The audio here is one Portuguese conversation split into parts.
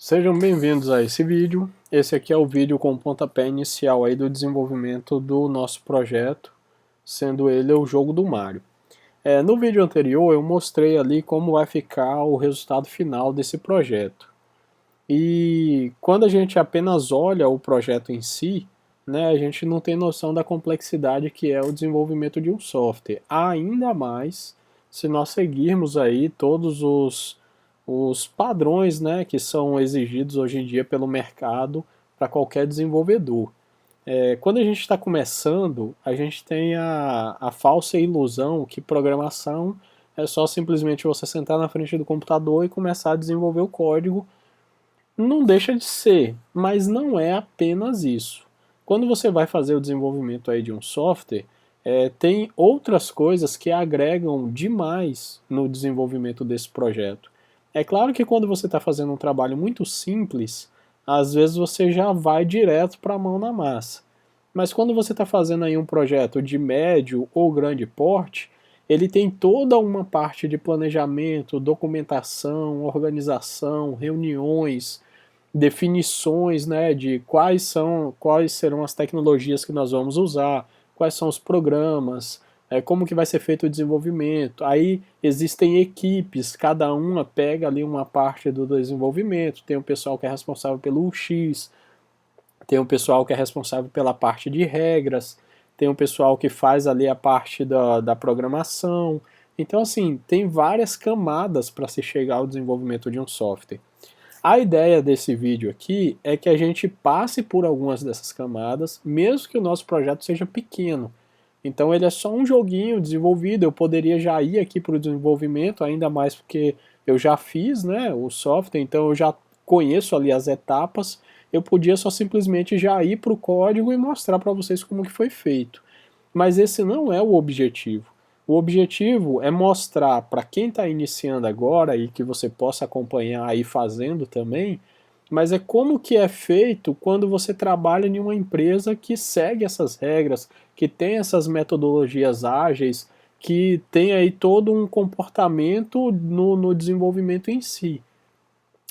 Sejam bem-vindos a esse vídeo. Esse aqui é o vídeo com o pontapé inicial aí do desenvolvimento do nosso projeto, sendo ele o jogo do Mario. No vídeo anterior eu mostrei ali como vai ficar o resultado final desse projeto. E quando a gente apenas olha o projeto em si, né, a gente não tem noção da complexidade que é o desenvolvimento de um software. Ainda mais se nós seguirmos aí todos os padrões, né, que são exigidos hoje em dia pelo mercado para qualquer desenvolvedor. Quando a gente está começando, a gente tem a falsa ilusão que programação é só simplesmente você sentar na frente do computador e começar a desenvolver o código. Não deixa de ser, mas não é apenas isso. Quando você vai fazer o desenvolvimento aí de um software, tem outras coisas que agregam demais no desenvolvimento desse projeto. É claro que quando você está fazendo um trabalho muito simples, às vezes você já vai direto para a mão na massa. Mas quando você está fazendo aí um projeto de médio ou grande porte, ele tem toda uma parte de planejamento, documentação, organização, reuniões, definições, né, de quais serão as tecnologias que nós vamos usar, quais são os programas, como que vai ser feito o desenvolvimento. Aí existem equipes, cada uma pega ali uma parte do desenvolvimento, tem um pessoal que é responsável pelo UX, tem um pessoal que é responsável pela parte de regras, tem um pessoal que faz ali a parte da programação. Então, assim, tem várias camadas para se chegar ao desenvolvimento de um software. A ideia desse vídeo aqui é que a gente passe por algumas dessas camadas, mesmo que o nosso projeto seja pequeno. Então ele é só um joguinho desenvolvido, eu poderia já ir aqui para o desenvolvimento, ainda mais porque eu já fiz, né, o software, então eu já conheço ali as etapas, eu podia só simplesmente já ir para o código e mostrar para vocês como que foi feito. Mas esse não é o objetivo. O objetivo é mostrar para quem está iniciando agora e que você possa acompanhar aí fazendo também, mas é como que é feito quando você trabalha em uma empresa que segue essas regras, que tem essas metodologias ágeis, que tem aí todo um comportamento no desenvolvimento em si.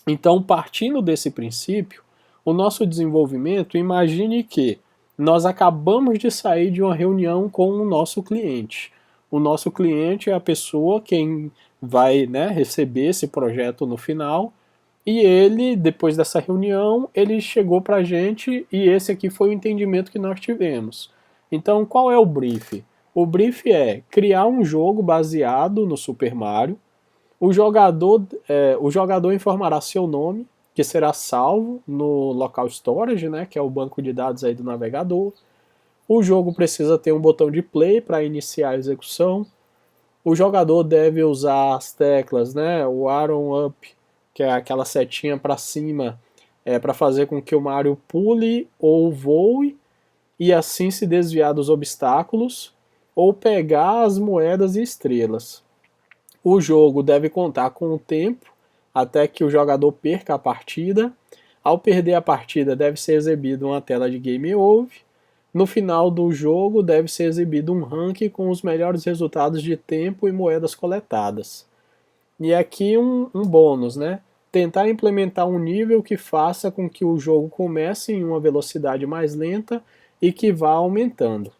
Então, partindo desse princípio, o nosso desenvolvimento, imagine que nós acabamos de sair de uma reunião com o nosso cliente. O nosso cliente é a pessoa quem vai, né, receber esse projeto no final, e ele, depois dessa reunião, ele chegou para a gente e esse aqui foi o entendimento que nós tivemos. Então, qual é o brief? O brief é criar um jogo baseado no Super Mario. O jogador informará seu nome, que será salvo no local storage, né, que é o banco de dados aí do navegador. O jogo precisa ter um botão de play para iniciar a execução. O jogador deve usar as teclas, né, o arrow up, que é aquela setinha para cima, para fazer com que o Mario pule ou voe e assim se desviar dos obstáculos, ou pegar as moedas e estrelas. O jogo deve contar com o tempo até que o jogador perca a partida. Ao perder a partida, deve ser exibida uma tela de Game Over. No final do jogo, deve ser exibido um ranking com os melhores resultados de tempo e moedas coletadas. E aqui um bônus, né? Tentar implementar um nível que faça com que o jogo comece em uma velocidade mais lenta e que vá aumentando.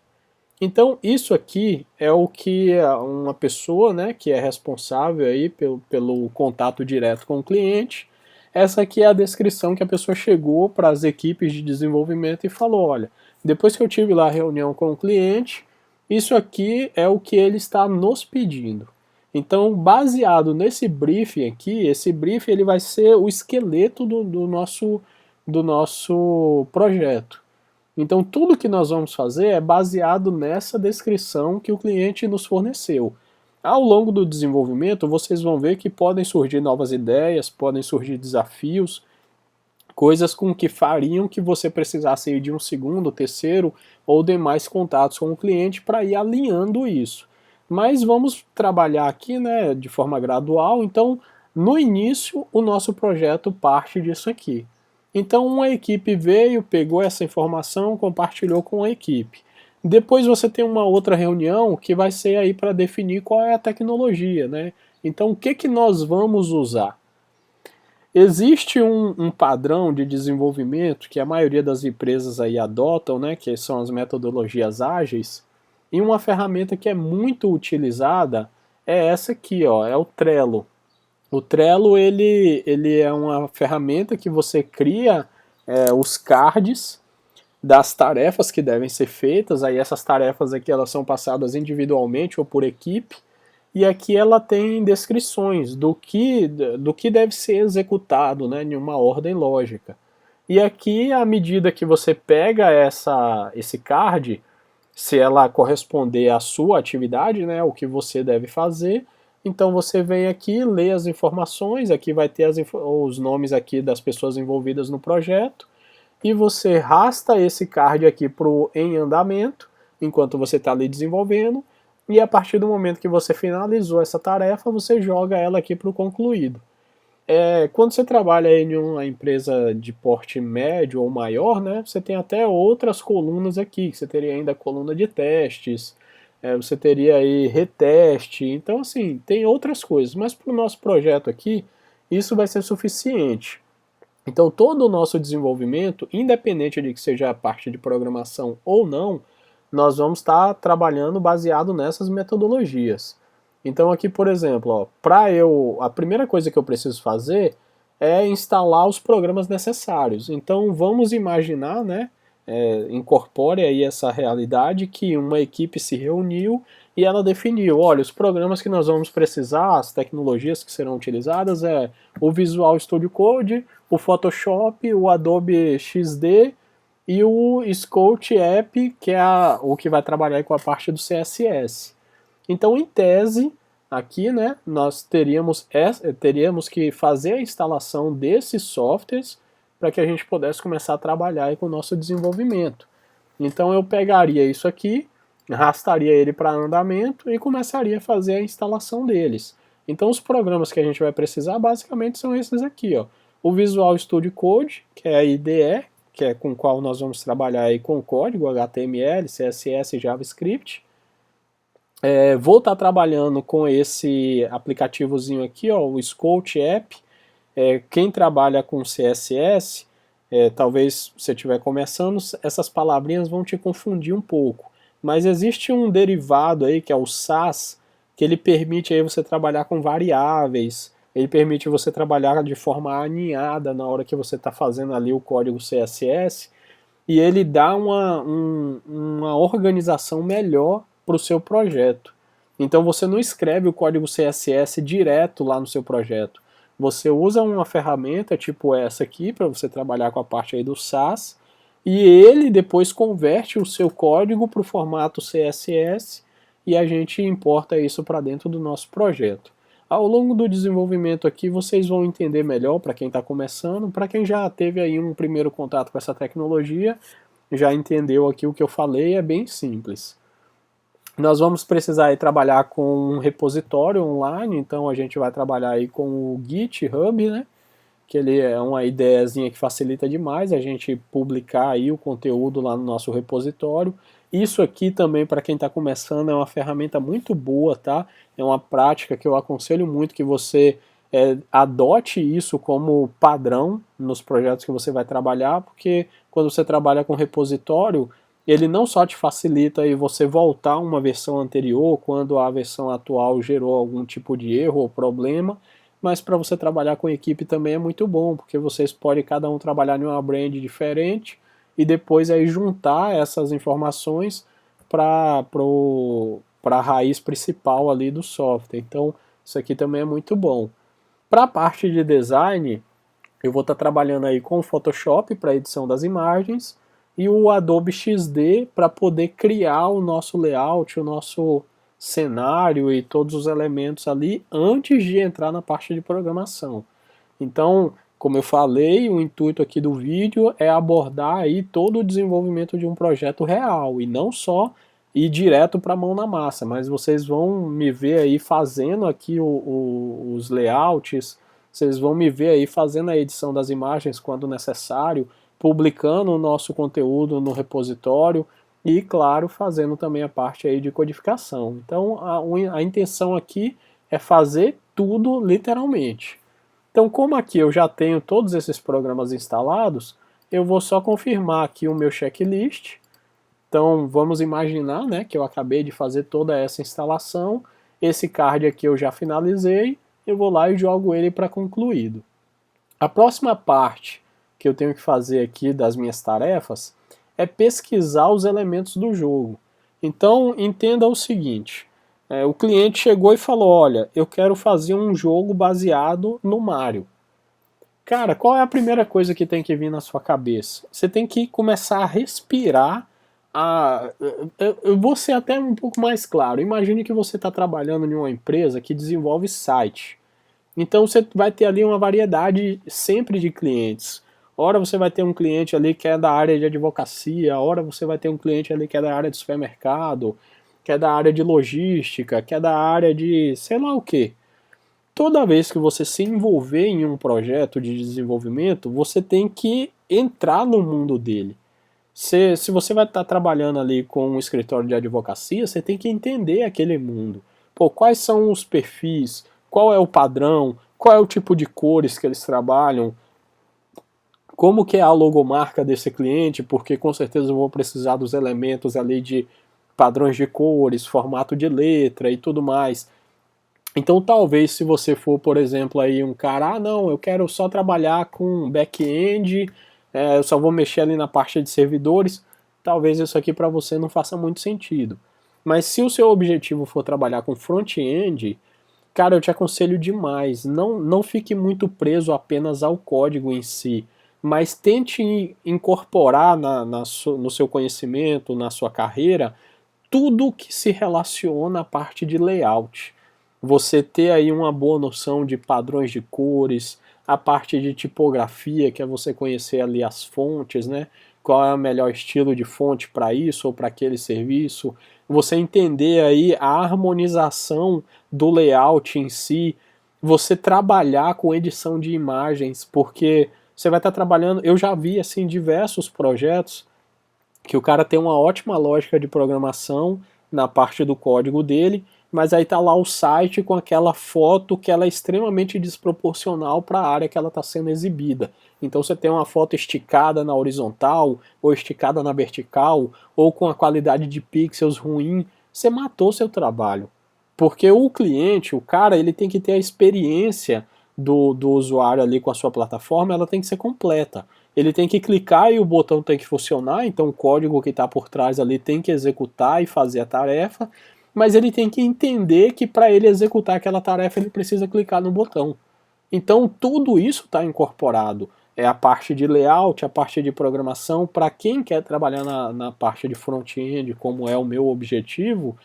Então, isso aqui é o que uma pessoa, né, que é responsável aí pelo contato direto com o cliente, essa aqui é a descrição que a pessoa chegou para as equipes de desenvolvimento e falou, olha, depois que eu tive lá a reunião com o cliente, isso aqui é o que ele está nos pedindo. Então, baseado nesse briefing aqui, esse briefing ele vai ser o esqueleto do nosso projeto. Então, tudo que nós vamos fazer é baseado nessa descrição que o cliente nos forneceu. Ao longo do desenvolvimento, vocês vão ver que podem surgir novas ideias, podem surgir desafios, coisas com que fariam que você precisasse ir de um segundo, terceiro ou demais contatos com o cliente para ir alinhando isso. Mas vamos trabalhar aqui, né, de forma gradual, então no início o nosso projeto parte disso aqui. Então uma equipe veio, pegou essa informação, compartilhou com a equipe. Depois você tem uma outra reunião que vai ser aí para definir qual é a tecnologia, né? Então o que nós vamos usar? Existe um padrão de desenvolvimento que a maioria das empresas aí adotam, né, que são as metodologias ágeis, e uma ferramenta que é muito utilizada é essa aqui, ó, é o Trello. O Trello ele é uma ferramenta que você cria os cards das tarefas que devem ser feitas, aí essas tarefas aqui elas são passadas individualmente ou por equipe, e aqui ela tem descrições do que deve ser executado, né, em uma ordem lógica. E aqui, à medida que você pega esse card, se ela corresponder à sua atividade, né, o que você deve fazer, então você vem aqui, lê as informações, aqui vai ter os nomes aqui das pessoas envolvidas no projeto, e você rasta esse card aqui para o em andamento, enquanto você está ali desenvolvendo, e a partir do momento que você finalizou essa tarefa, você joga ela aqui para o concluído. Quando você trabalha em uma empresa de porte médio ou maior, né, você tem até outras colunas aqui, você teria ainda a coluna de testes, você teria aí reteste, então assim, tem outras coisas, mas para o nosso projeto aqui, isso vai ser suficiente. Então todo o nosso desenvolvimento, independente de que seja a parte de programação ou não, nós vamos estar trabalhando baseado nessas metodologias. Então aqui, por exemplo, a primeira coisa que eu preciso fazer é instalar os programas necessários. Então vamos imaginar, né, incorpore aí essa realidade que uma equipe se reuniu e ela definiu, olha, os programas que nós vamos precisar, as tecnologias que serão utilizadas é o Visual Studio Code, o Photoshop, o Adobe XD e o Scout App, que é o que vai trabalhar com a parte do CSS. Então, em tese, aqui, né, nós teríamos que fazer a instalação desses softwares para que a gente pudesse começar a trabalhar aí com o nosso desenvolvimento. Então, eu pegaria isso aqui, arrastaria ele para andamento e começaria a fazer a instalação deles. Então, os programas que a gente vai precisar basicamente são esses aqui, ó. O Visual Studio Code, que é a IDE, que é com o qual nós vamos trabalhar aí com o código HTML, CSS e JavaScript. Vou estar trabalhando com esse aplicativozinho aqui, ó, o Scout App. Quem trabalha com CSS, talvez você estiver começando, essas palavrinhas vão te confundir um pouco. Mas existe um derivado aí, que é o Sass, que ele permite aí você trabalhar com variáveis, ele permite você trabalhar de forma aninhada na hora que você está fazendo ali o código CSS, e ele dá uma organização melhor para o seu projeto. Então você não escreve o código CSS direto lá no seu projeto. Você usa uma ferramenta tipo essa aqui para você trabalhar com a parte aí do Sass, e ele depois converte o seu código para o formato CSS e a gente importa isso para dentro do nosso projeto. Ao longo do desenvolvimento aqui vocês vão entender melhor para quem está começando, para quem já teve aí um primeiro contato com essa tecnologia, já entendeu aqui o que eu falei, é bem simples. Nós vamos precisar aí trabalhar com um repositório online, então a gente vai trabalhar aí com o GitHub, né? Que ele é uma ideiazinha que facilita demais a gente publicar aí o conteúdo lá no nosso repositório. Isso aqui também, para quem está começando, é uma ferramenta muito boa, tá? É uma prática que eu aconselho muito que você adote isso como padrão nos projetos que você vai trabalhar, porque quando você trabalha com repositório, ele não só te facilita aí você voltar a uma versão anterior quando a versão atual gerou algum tipo de erro ou problema, mas para você trabalhar com equipe também é muito bom, porque vocês podem cada um trabalhar em uma brand diferente e depois aí juntar essas informações para a raiz principal ali do software. Então isso aqui também é muito bom. Para a parte de design, eu vou estar trabalhando aí com o Photoshop para edição das imagens e o Adobe XD para poder criar o nosso layout, o nosso cenário e todos os elementos ali antes de entrar na parte de programação. Então, como eu falei, o intuito aqui do vídeo é abordar aí todo o desenvolvimento de um projeto real e não só ir direto para a mão na massa, mas vocês vão me ver aí fazendo aqui os layouts, vocês vão me ver aí fazendo a edição das imagens quando necessário, publicando o nosso conteúdo no repositório e, claro, fazendo também a parte aí de codificação. Então, a intenção aqui é fazer tudo literalmente. Então, como aqui eu já tenho todos esses programas instalados, eu vou só confirmar aqui o meu checklist. Então, vamos imaginar, né, que eu acabei de fazer toda essa instalação, esse card aqui eu já finalizei, eu vou lá e jogo ele para concluído. A próxima parte que eu tenho que fazer aqui das minhas tarefas é pesquisar os elementos do jogo. Então, entenda o seguinte, o cliente chegou e falou, olha, eu quero fazer um jogo baseado no Mario. Cara, qual é a primeira coisa que tem que vir na sua cabeça? Você tem que começar a respirar. Eu vou ser até um pouco mais claro. Imagine que você está trabalhando em uma empresa que desenvolve site. Então você vai ter ali uma variedade sempre de clientes. Ora você vai ter um cliente ali que é da área de advocacia, ora você vai ter um cliente ali que é da área de supermercado, que é da área de logística, que é da área de sei lá o que. Toda vez que você se envolver em um projeto de desenvolvimento, você tem que entrar no mundo dele. Se você vai estar trabalhando ali com um escritório de advocacia, você tem que entender aquele mundo. Pô, quais são os perfis, qual é o padrão, qual é o tipo de cores que eles trabalham, como que é a logomarca desse cliente, porque com certeza eu vou precisar dos elementos ali de padrões de cores, formato de letra e tudo mais. Então talvez se você for, por exemplo, aí um cara, não, eu quero só trabalhar com back-end, eu só vou mexer ali na parte de servidores, talvez isso aqui para você não faça muito sentido. Mas se o seu objetivo for trabalhar com front-end, cara, eu te aconselho demais, não fique muito preso apenas ao código em si, mas tente incorporar no seu conhecimento, na sua carreira, tudo que se relaciona à parte de layout. Você ter aí uma boa noção de padrões de cores, a parte de tipografia, que é você conhecer ali as fontes, né? Qual é o melhor estilo de fonte para isso ou para aquele serviço. Você entender aí a harmonização do layout em si, você trabalhar com edição de imagens, porque você vai estar trabalhando, eu já vi assim diversos projetos que o cara tem uma ótima lógica de programação na parte do código dele, mas aí tá lá o site com aquela foto que ela é extremamente desproporcional para a área que ela está sendo exibida. Então você tem uma foto esticada na horizontal, ou esticada na vertical, ou com a qualidade de pixels ruim, você matou seu trabalho. Porque o cliente, o cara, ele tem que ter a experiência do usuário ali com a sua plataforma, ela tem que ser completa. Ele tem que clicar e o botão tem que funcionar, então o código que está por trás ali tem que executar e fazer a tarefa, mas ele tem que entender que para ele executar aquela tarefa ele precisa clicar no botão. Então tudo isso está incorporado. É a parte de layout, a parte de programação. Para quem quer trabalhar na parte de front-end, como é o meu objetivo,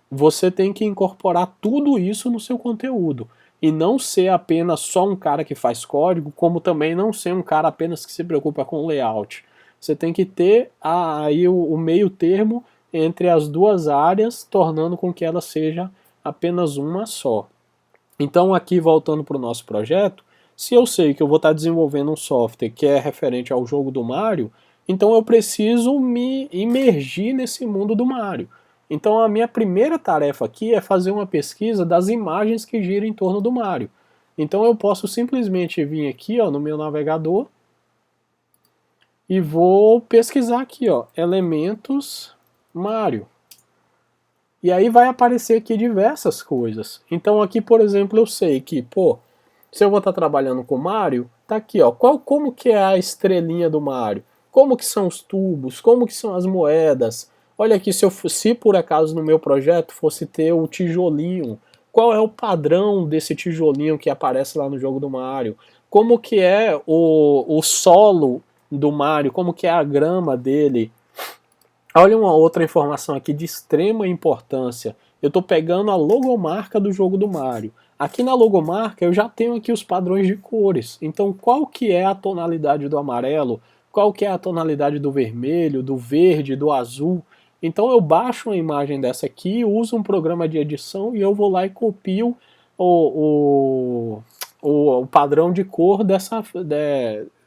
você tem que incorporar tudo isso no seu conteúdo. E não ser apenas só um cara que faz código, como também não ser um cara apenas que se preocupa com layout. Você tem que ter aí o meio termo entre as duas áreas, tornando com que ela seja apenas uma só. Então aqui voltando para o nosso projeto, se eu sei que eu vou estar desenvolvendo um software que é referente ao jogo do Mario, então eu preciso me imergir nesse mundo do Mario. Então a minha primeira tarefa aqui é fazer uma pesquisa das imagens que giram em torno do Mario. Então eu posso simplesmente vir aqui ó, no meu navegador e vou pesquisar aqui, ó, elementos Mario. E aí vai aparecer aqui diversas coisas. Então aqui, por exemplo, eu sei que, pô, se eu vou estar trabalhando com Mario, tá aqui, ó, como que é a estrelinha do Mario? Como que são os tubos? Como que são as moedas? Olha aqui, se por acaso no meu projeto fosse ter o tijolinho, qual é o padrão desse tijolinho que aparece lá no jogo do Mario? Como que é o solo do Mario? Como que é a grama dele? Olha uma outra informação aqui de extrema importância. Eu estou pegando a logomarca do jogo do Mario. Aqui na logomarca eu já tenho aqui os padrões de cores. Então qual que é a tonalidade do amarelo? Qual que é a tonalidade do vermelho, do verde, do azul? Então eu baixo uma imagem dessa aqui, uso um programa de edição e eu vou lá e copio o padrão de cor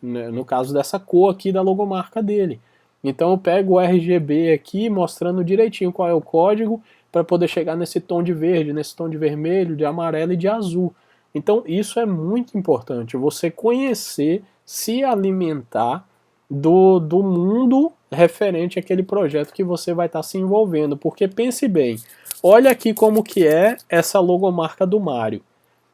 no caso dessa cor aqui da logomarca dele. Então eu pego o RGB aqui mostrando direitinho qual é o código para poder chegar nesse tom de verde, nesse tom de vermelho, de amarelo e de azul. Então isso é muito importante, você conhecer, se alimentar do mundo referente àquele projeto que você vai estar se envolvendo, porque pense bem, olha aqui como que é essa logomarca do Mario.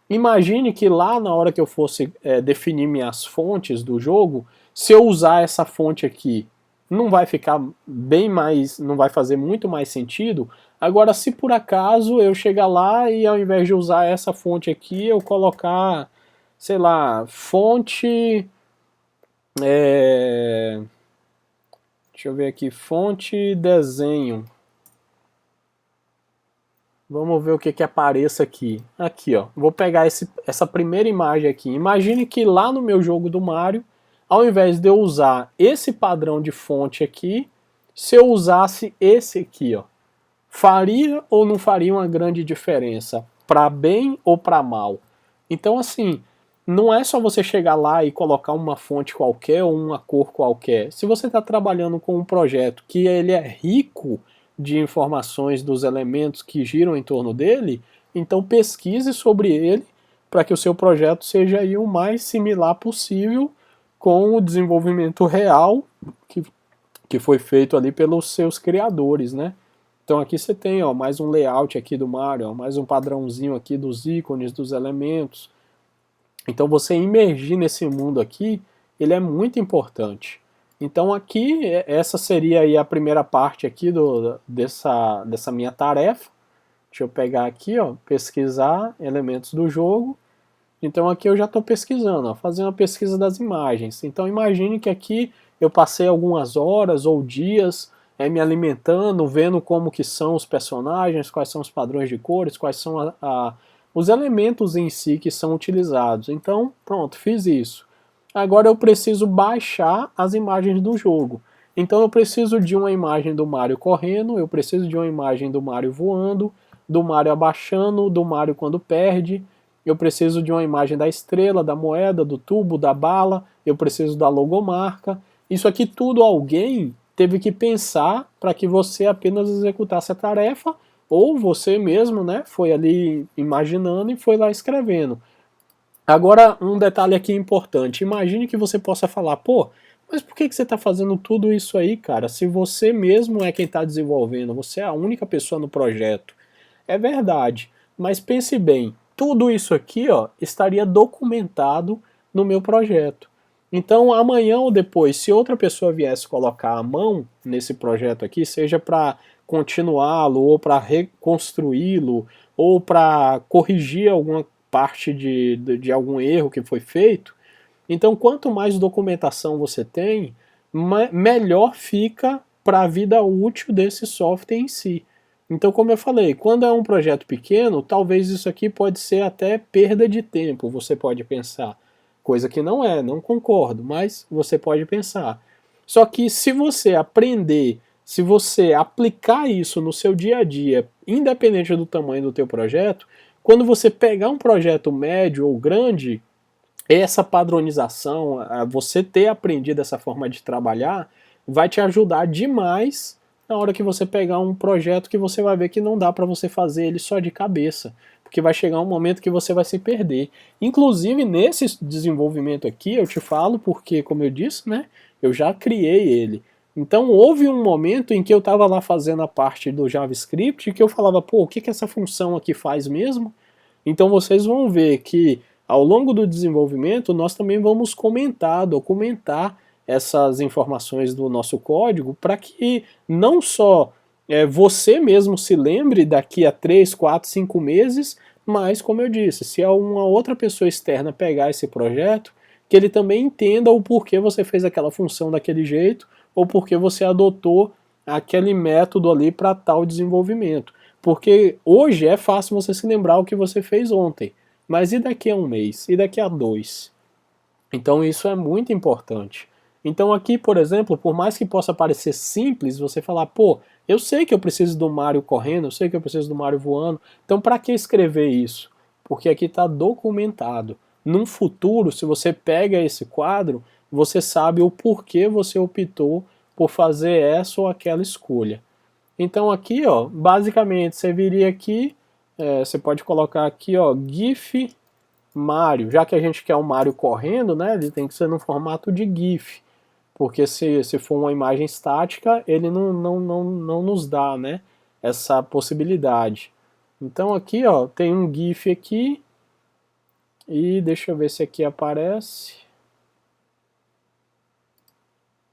Imagine que lá na hora que eu fosse definir minhas fontes do jogo, se eu usar essa fonte aqui, não vai ficar bem mais, não vai fazer muito mais sentido. Agora, se por acaso eu chegar lá e ao invés de usar essa fonte aqui, eu colocar, sei lá, fonte, deixa eu ver aqui, fonte desenho. Vamos ver o que que apareça aqui. Aqui, ó. Vou pegar essa primeira imagem aqui. Imagine que lá no meu jogo do Mario, ao invés de eu usar esse padrão de fonte aqui, se eu usasse esse aqui, ó, faria ou não faria uma grande diferença? Para bem ou para mal? Então, assim, não é só você chegar lá e colocar uma fonte qualquer ou uma cor qualquer. Se você está trabalhando com um projeto que ele é rico de informações dos elementos que giram em torno dele, então pesquise sobre ele para que o seu projeto seja aí o mais similar possível com o desenvolvimento real que foi feito ali pelos seus criadores, né? Então aqui você tem, ó, mais um layout aqui do Mario, ó, mais um padrãozinho aqui dos ícones, dos elementos. Então você imergir nesse mundo aqui, ele é muito importante. Então aqui, essa seria aí a primeira parte aqui dessa minha tarefa. Deixa eu pegar aqui, ó, pesquisar elementos do jogo. Então aqui eu já estou pesquisando, ó, fazendo a pesquisa das imagens. Então imagine que aqui eu passei algumas horas ou dias me alimentando, vendo como que são os personagens, quais são os padrões de cores, quais são os elementos em si que são utilizados. Então, pronto, fiz isso. Agora eu preciso baixar as imagens do jogo. Então eu preciso de uma imagem do Mario correndo, eu preciso de uma imagem do Mario voando, do Mario abaixando, do Mario quando perde, eu preciso de uma imagem da estrela, da moeda, do tubo, da bala, eu preciso da logomarca. Isso aqui tudo alguém teve que pensar para que você apenas executasse a tarefa, ou você mesmo, né, foi ali imaginando e foi lá escrevendo. Agora, um detalhe aqui importante. Imagine que você possa falar, pô, mas por que você está fazendo tudo isso aí, cara? Se você mesmo é quem está desenvolvendo, você é a única pessoa no projeto. É verdade, mas pense bem, tudo isso aqui, ó, estaria documentado no meu projeto. Então, amanhã ou depois, se outra pessoa viesse colocar a mão nesse projeto aqui, seja para continuá-lo, ou para reconstruí-lo, ou para corrigir alguma parte de algum erro que foi feito, então quanto mais documentação você tem, melhor fica para a vida útil desse software em si. Então, como eu falei, quando é um projeto pequeno, talvez isso aqui pode ser até perda de tempo, você pode pensar. Coisa que não é, não concordo, mas você pode pensar. Só que se você aprender, se você aplicar isso no seu dia a dia, independente do tamanho do teu projeto, quando você pegar um projeto médio ou grande, essa padronização, você ter aprendido essa forma de trabalhar, vai te ajudar demais na hora que você pegar um projeto que você vai ver que não dá para você fazer ele só de cabeça, porque vai chegar um momento que você vai se perder. Inclusive nesse desenvolvimento aqui, eu te falo porque, como eu disse, né, eu já criei ele. Então houve um momento em que eu estava lá fazendo a parte do JavaScript que eu falava, pô, o que que essa função aqui faz mesmo? Então vocês vão ver que ao longo do desenvolvimento nós também vamos comentar, documentar essas informações do nosso código para que não só você mesmo se lembre daqui a 3, 4, 5 meses, mas como eu disse, se uma outra pessoa externa pegar esse projeto, que ele também entenda o porquê você fez aquela função daquele jeito ou porque você adotou aquele método ali para tal desenvolvimento. Porque hoje é fácil você se lembrar o que você fez ontem, mas e daqui a um mês? E daqui a 2? Então isso é muito importante. Então aqui, por exemplo, por mais que possa parecer simples, você falar, pô, eu sei que eu preciso do Mario correndo, eu sei que eu preciso do Mario voando, então para que escrever isso? Porque aqui está documentado. Num futuro, se você pega esse quadro, você sabe o porquê você optou por fazer essa ou aquela escolha. Então aqui, ó, basicamente, você viria aqui, você pode colocar aqui, ó, GIF Mario, já que a gente quer o Mario correndo, né, ele tem que ser no formato de GIF, porque se for uma imagem estática, ele não nos dá, né, essa possibilidade. Então aqui, ó, tem um GIF aqui, e deixa eu ver se aqui aparece.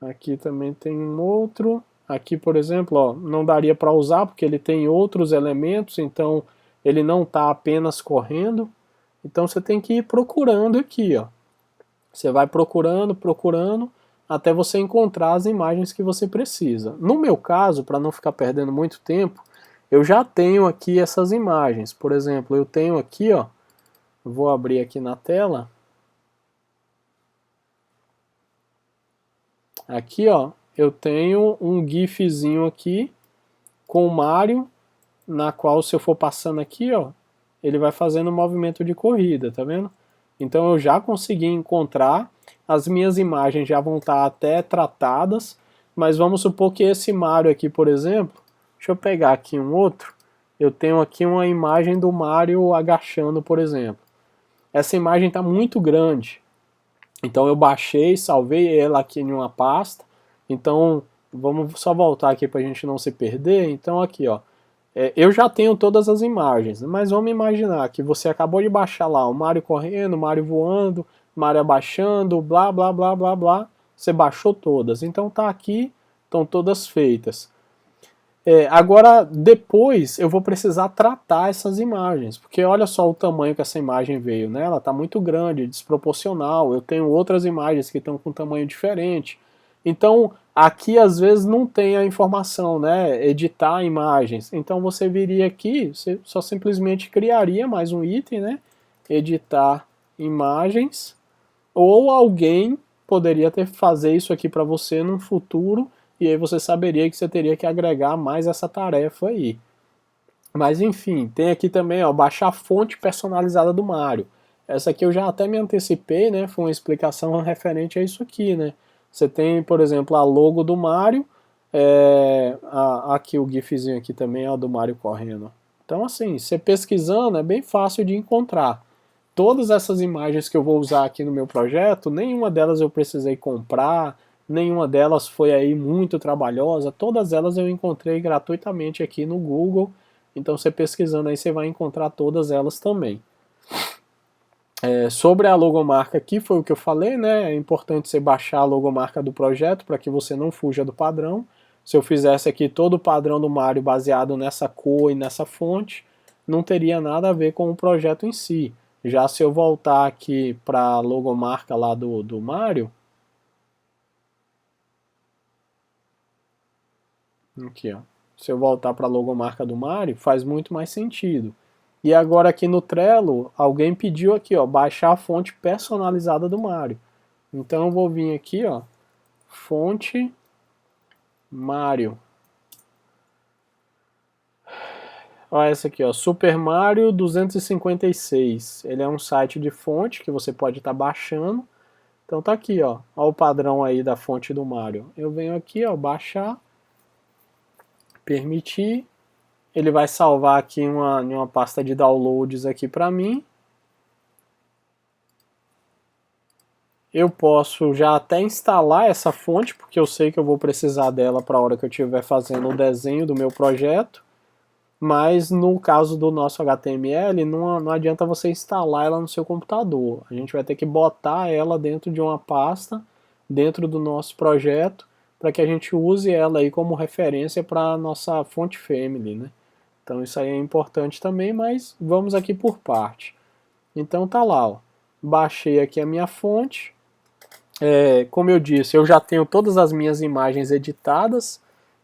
Aqui também tem um outro. Aqui, por exemplo, ó, não daria para usar porque ele tem outros elementos, então ele não está apenas correndo. Então você tem que ir procurando aqui, ó. Você vai procurando, procurando, até você encontrar as imagens que você precisa. No meu caso, para não ficar perdendo muito tempo, eu já tenho aqui essas imagens. Por exemplo, eu tenho aqui, ó, vou abrir aqui na tela. Aqui, ó, eu tenho um gifzinho aqui com o Mario, na qual se eu for passando aqui, ó, ele vai fazendo um movimento de corrida, tá vendo? Então eu já consegui encontrar, as minhas imagens já vão estar até tratadas, mas vamos supor que esse Mario aqui, por exemplo, deixa eu pegar aqui um outro, eu tenho aqui uma imagem do Mario agachando, por exemplo. Essa imagem está muito grande, então eu baixei, salvei ela aqui em uma pasta. Então vamos só voltar aqui para a gente não se perder. Então aqui, ó, eu já tenho todas as imagens, mas vamos imaginar que você acabou de baixar lá o Mario correndo, o Mario voando, Mario abaixando, blá blá blá blá blá. Você baixou todas, então tá aqui, estão todas feitas. Agora, depois eu vou precisar tratar essas imagens, porque olha só o tamanho que essa imagem veio, né? Ela está muito grande, desproporcional. Eu tenho outras imagens que estão com tamanho diferente. Então, aqui às vezes não tem a informação, né? Editar imagens. Então você viria aqui, você só simplesmente criaria mais um item, né? Editar imagens, ou alguém poderia fazer isso aqui para você no futuro, e aí você saberia que você teria que agregar mais essa tarefa aí. Mas enfim, tem aqui também, ó, baixar a fonte personalizada do Mario. Essa aqui eu já até me antecipei, né? Foi uma explicação referente a isso aqui, né? Você tem, por exemplo, a logo do Mario, aqui o gifzinho aqui também é o do Mario correndo. Então assim, você pesquisando é bem fácil de encontrar. Todas essas imagens que eu vou usar aqui no meu projeto, nenhuma delas eu precisei comprar, nenhuma delas foi aí muito trabalhosa, todas elas eu encontrei gratuitamente aqui no Google, então você pesquisando aí você vai encontrar todas elas também. Sobre a logomarca aqui, foi o que eu falei, né? É importante você baixar a logomarca do projeto para que você não fuja do padrão. Se eu fizesse aqui todo o padrão do Mario baseado nessa cor e nessa fonte, não teria nada a ver com o projeto em si. Já se eu voltar aqui para a logomarca lá do Mario, aqui ó, se eu voltar para a logomarca do Mario, faz muito mais sentido. E agora aqui no Trello, alguém pediu aqui, ó, baixar a fonte personalizada do Mario. Então eu vou vir aqui, ó, fonte Mario. Olha essa aqui, ó, Super Mario 256. Ele é um site de fonte que você pode estar baixando. Então tá aqui, ó, o padrão aí da fonte do Mario. Eu venho aqui, ó, baixar, permitir. Ele vai salvar aqui em uma pasta de downloads aqui para mim. Eu posso já até instalar essa fonte, porque eu sei que eu vou precisar dela para a hora que eu estiver fazendo o desenho do meu projeto. Mas no caso do nosso HTML, não adianta você instalar ela no seu computador. A gente vai ter que botar ela dentro de uma pasta, dentro do nosso projeto, para que a gente use ela aí como referência para a nossa fonte family, né? Então isso aí é importante também, mas vamos aqui por parte. Então tá lá, ó. Baixei aqui a minha fonte. Como eu disse, eu já tenho todas as minhas imagens editadas,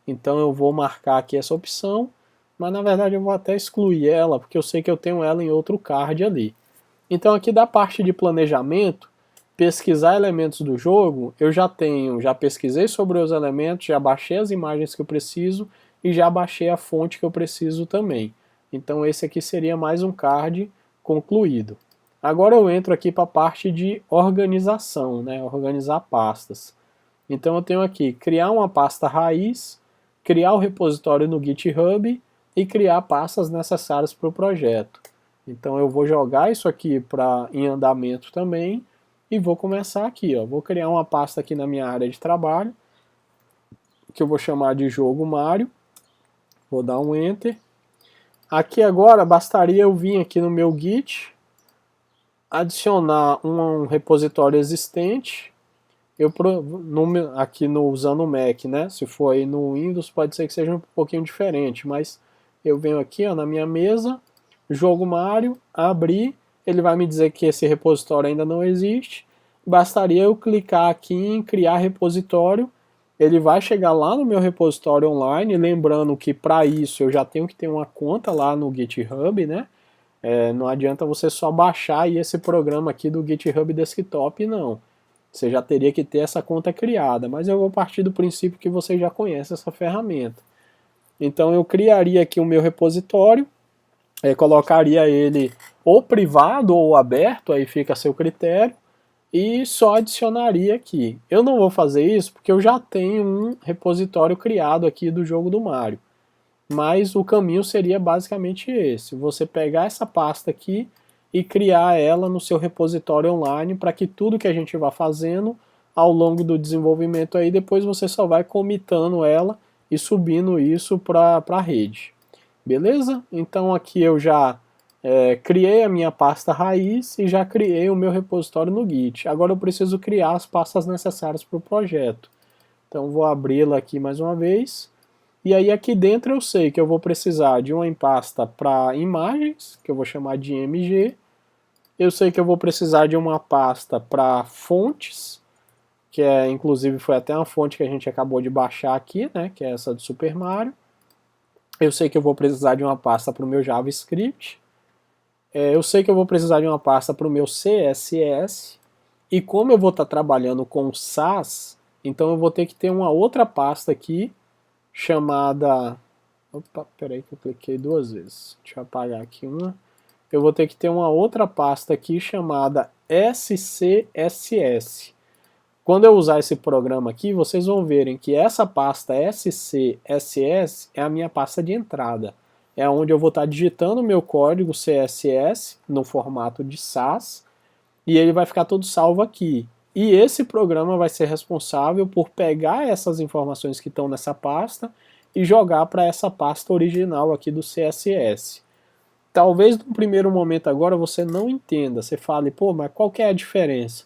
então eu vou marcar aqui essa opção, mas na verdade eu vou até excluir ela, porque eu sei que eu tenho ela em outro card ali. Então aqui da parte de planejamento, pesquisar elementos do jogo, eu já pesquisei sobre os elementos, já baixei as imagens que eu preciso e já baixei a fonte que eu preciso também. Então esse aqui seria mais um card concluído. Agora eu entro aqui para a parte de organização, né? Organizar pastas. Então eu tenho aqui criar uma pasta raiz, criar o repositório no GitHub e criar pastas necessárias para o projeto. Então eu vou jogar isso aqui em andamento também e vou começar aqui, ó. Vou criar uma pasta aqui na minha área de trabalho, que eu vou chamar de jogo Mario. Vou dar um Enter. Aqui agora bastaria eu vir aqui no meu Git, adicionar um repositório existente. Aqui usando o Mac, né? Se for aí no Windows pode ser que seja um pouquinho diferente, mas eu venho aqui, ó, na minha mesa, jogo Mario, abrir, ele vai me dizer que esse repositório ainda não existe. Bastaria eu clicar aqui em criar repositório, ele vai chegar lá no meu repositório online, lembrando que para isso eu já tenho que ter uma conta lá no GitHub, né? Não adianta você só baixar aí esse programa aqui do GitHub Desktop, não. Você já teria que ter essa conta criada, mas eu vou partir do princípio que você já conhece essa ferramenta. Então eu criaria aqui o meu repositório, colocaria ele ou privado ou aberto, aí fica a seu critério, e só adicionaria aqui. Eu não vou fazer isso porque eu já tenho um repositório criado aqui do jogo do Mario. Mas o caminho seria basicamente esse, você pegar essa pasta aqui e criar ela no seu repositório online para que tudo que a gente vá fazendo ao longo do desenvolvimento aí, depois você só vai comitando ela e subindo isso para a rede. Beleza? Então aqui eu já criei a minha pasta raiz e já criei o meu repositório no Git. Agora eu preciso criar as pastas necessárias para o projeto. Então vou abri-la aqui mais uma vez. E aí aqui dentro eu sei que eu vou precisar de uma pasta para imagens, que eu vou chamar de MG. Eu sei que eu vou precisar de uma pasta para fontes, que inclusive foi até uma fonte que a gente acabou de baixar aqui, né, que é essa do Super Mario. Eu sei que eu vou precisar de uma pasta para o meu JavaScript. Eu sei que eu vou precisar de uma pasta para o meu CSS. E como eu vou estar trabalhando com SAS, então eu vou ter que ter uma outra pasta aqui, chamada... Opa, peraí que eu cliquei duas vezes. Deixa eu apagar aqui uma. Eu vou ter que ter uma outra pasta aqui chamada SCSS. Quando eu usar esse programa aqui, vocês vão verem que essa pasta SCSS é a minha pasta de entrada. É onde eu vou estar digitando o meu código CSS no formato de SAS e ele vai ficar todo salvo aqui. E esse programa vai ser responsável por pegar essas informações que estão nessa pasta e jogar para essa pasta original aqui do CSS. Talvez no primeiro momento agora você não entenda, você fale, pô, mas qual que é a diferença?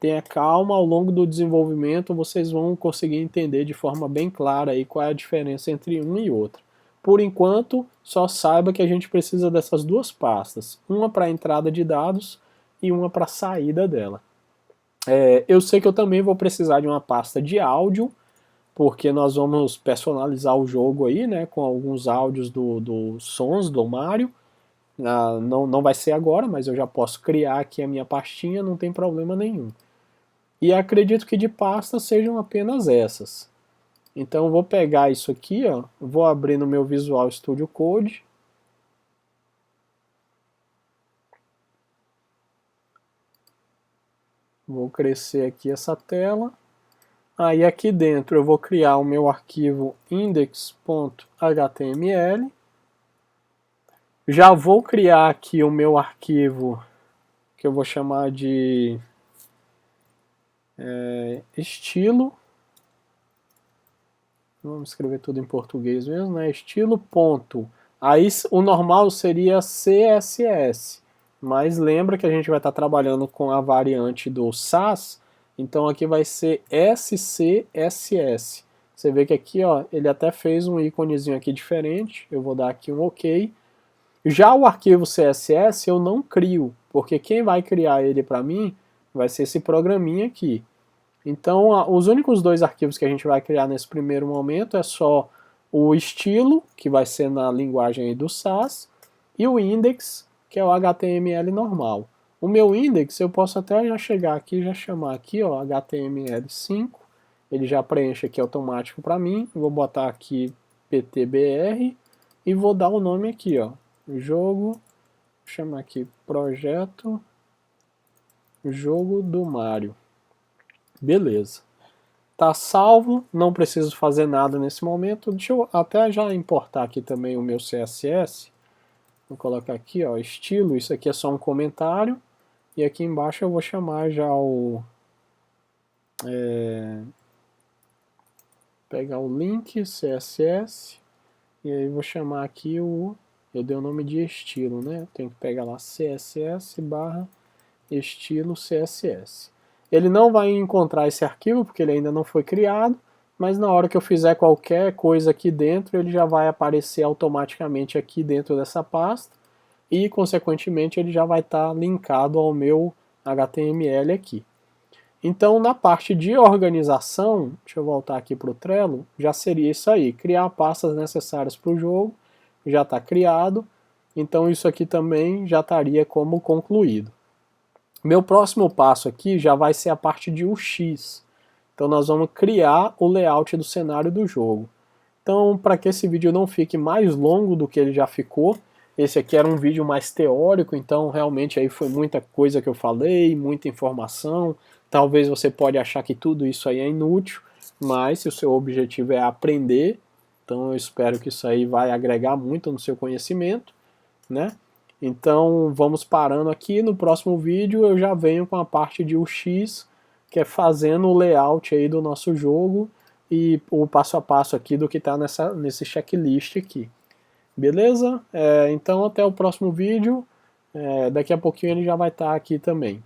Tenha calma, ao longo do desenvolvimento vocês vão conseguir entender de forma bem clara aí qual é a diferença entre um e outro. Por enquanto, só saiba que a gente precisa dessas duas pastas, uma para entrada de dados e uma para saída dela. Eu sei que eu também vou precisar de uma pasta de áudio, porque nós vamos personalizar o jogo aí, né, com alguns áudios dos sons do Mario. Não vai ser agora, mas eu já posso criar aqui a minha pastinha, não tem problema nenhum. E acredito que de pasta sejam apenas essas. Então eu vou pegar isso aqui, ó, vou abrir no meu Visual Studio Code. Vou crescer aqui essa tela. Aí aqui dentro eu vou criar o meu arquivo index.html. Já vou criar aqui o meu arquivo que eu vou chamar de estilo. Vamos escrever tudo em português mesmo, né? Estilo ponto. Aí o normal seria CSS, mas lembra que a gente vai estar trabalhando com a variante do SAS, então aqui vai ser SCSS. Você vê que aqui, ó, ele até fez um íconezinho aqui diferente. Eu vou dar aqui um OK. Já o arquivo CSS eu não crio, porque quem vai criar ele para mim vai ser esse programinha aqui. Então, os únicos dois arquivos que a gente vai criar nesse primeiro momento é só o estilo, que vai ser na linguagem aí do SAS, e o index, que é o HTML normal. O meu index, eu posso até já chegar aqui e já chamar aqui, ó, HTML5, ele já preenche aqui automático para mim. Vou botar aqui PTBR e vou dar o nome aqui, ó, jogo, vou chamar aqui projeto jogo do Mario. Beleza. Tá salvo, não preciso fazer nada nesse momento. Deixa eu até já importar aqui também o meu CSS. Vou colocar aqui, ó, estilo, isso aqui é só um comentário, e aqui embaixo eu vou chamar já o... pegar o link CSS, e aí vou chamar aqui o... eu dei o nome de estilo, né? Tenho que pegar lá CSS barra estilo CSS. Ele não vai encontrar esse arquivo, porque ele ainda não foi criado, mas na hora que eu fizer qualquer coisa aqui dentro, ele já vai aparecer automaticamente aqui dentro dessa pasta, e consequentemente ele já vai estar linkado ao meu HTML aqui. Então na parte de organização, deixa eu voltar aqui para o Trello, já seria isso aí, criar pastas necessárias para o jogo, já está criado, então isso aqui também já estaria como concluído. Meu próximo passo aqui já vai ser a parte de UX. Então nós vamos criar o layout do cenário do jogo. Então, para que esse vídeo não fique mais longo do que ele já ficou, esse aqui era um vídeo mais teórico, então realmente aí foi muita coisa que eu falei, muita informação. Talvez você pode achar que tudo isso aí é inútil, mas se o seu objetivo é aprender, então eu espero que isso aí vai agregar muito no seu conhecimento, né? Então vamos parando aqui, no próximo vídeo eu já venho com a parte de UX, que é fazendo o layout aí do nosso jogo e o passo a passo aqui do que está nesse checklist aqui. Beleza? Então até o próximo vídeo, daqui a pouquinho ele já vai estar aqui também.